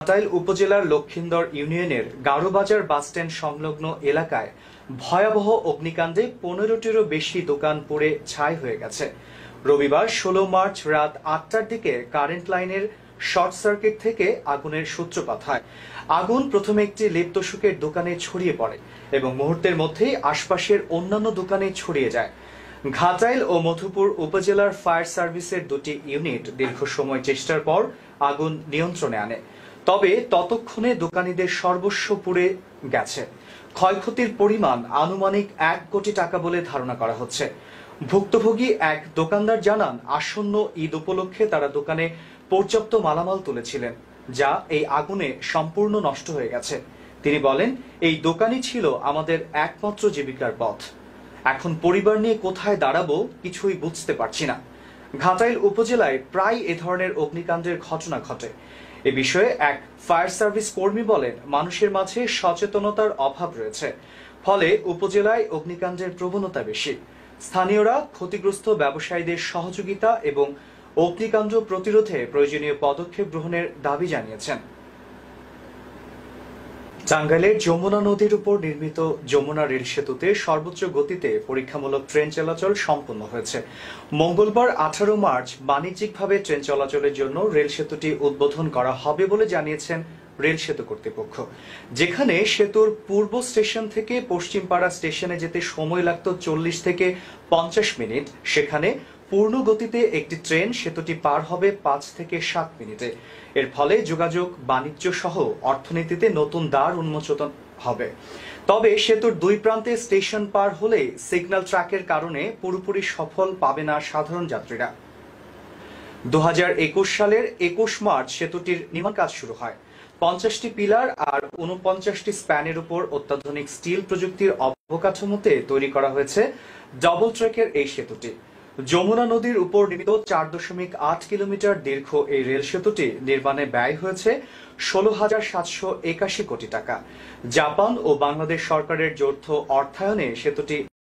ঘাটাইল উপজেলার লক্ষিন্দর ইউনিয়নের গারোবাজার বাসস্ট্যান্ড সংলগ্ন এলাকায় ভয়াবহ অগ্নিকাণ্ডে 15টিরও বেশি দোকান পুড়ে ছাই হয়ে গেছে। রবিবার 16 মার্চ রাত 8টার দিকে কারেন্ট লাইনের শর্ট সার্কিট থেকে আগুনের সূত্রপাত হয়। আগুন প্রথমে একটি লেপতোষকের দোকানে ছড়িয়ে পড়ে এবং মুহূর্তের মধ্যেই আশপাশের অন্যান্য দোকানে ছড়িয়ে যায়। ঘাটাইল ও মধুপুর উপজেলার ফায়ার সার্ভিসের দুটি ইউনিট দীর্ঘ সময় চেষ্টার পর আগুন নিয়ন্ত্রণে আনে। তবে ততক্ষণে দোকানীদের সর্বস্ব পুড়ে গেছে। ক্ষয়ক্ষতির পরিমাণ আনুমানিক 1 কোটি টাকা বলে ধারণা করা হচ্ছে। ভুক্তভোগী এক দোকানদার জানান, আসন্ন ঈদ উপলক্ষে তারা দোকানে পর্যাপ্ত মালামাল তুলেছিলেন, যা এই আগুনে সম্পূর্ণ নষ্ট হয়ে গেছে। তিনি বলেন, এই দোকানই ছিল আমাদের একমাত্র জীবিকার পথ। এখন পরিবার নিয়ে কোথায় দাঁড়াবো কিছুই বুঝতে পারছি না। ঘাটাইল উপজেলায় প্রায় এ ধরনের অগ্নিকাণ্ডের ঘটনা ঘটে। এ বিষয়ে এক ফায়ার সার্ভিস কর্মী বলেন, মানুষের মাঝে সচেতনতার অভাব রয়েছে, ফলে উপজেলায় অগ্নিকাণ্ডের প্রবণতা বেশি। স্থানীয়রা ক্ষতিগ্রস্ত ব্যবসায়ীদের সহযোগিতা এবং অগ্নিকাণ্ড প্রতিরোধে প্রয়োজনীয় পদক্ষেপ গ্রহণের দাবি জানিয়েছেন। টাঙ্গাইলের যমুনা নদীর উপর নির্মিত যমুনা রেল সেতুতে সর্বোচ্চ গতিতে পরীক্ষামূলক ট্রেন চলাচল সম্পন্ন হয়েছে। মঙ্গলবার 18 মার্চ বাণিজ্যিকভাবে ট্রেন চলাচলের জন্য রেল সেতুটি উদ্বোধন করা হবে বলে জানিয়েছেন রেল সেতু কর্তৃপক্ষ। যেখানে সেতুর পূর্ব স্টেশন থেকে পশ্চিমপাড়া স্টেশনে যেতে সময় লাগত 40 থেকে 50 মিনিট, সেখানে পূর্ণ গতিতে একটি ট্রেন সেতুটি পার হবে 5 থেকে 7 মিনিটে। এর ফলে যোগাযোগ, বাণিজ্য সহ অর্থনীতিতে নতুন দ্বার উন্মোচন হবে। তবে সেতুর দুই প্রান্তে স্টেশন পার হলে সিগন্যাল ট্র্যাকের কারণে পুরোপুরি সফল পাবে না সাধারণ যাত্রীরা। 2021 সালের 21 মার্চ সেতুটির নির্মাণ কাজ শুরু হয়। 50টি পিলার আর 49টি স্প্যানের উপর অত্যাধুনিক স্টিল প্রযুক্তির অবকাঠামোতে তৈরি করা হয়েছে ডবল ট্র্যাকের এই সেতুটি। যমুনা নদীর উপর নির্মিত 4.8 কিলোমিটার দীর্ঘ এই রেল সেতুটি নির্মাণে ব্যয় হয়েছে 16,781 কোটি টাকা। জাপান ও বাংলাদেশ সরকারের যৌথ অর্থায়নে সেতুটি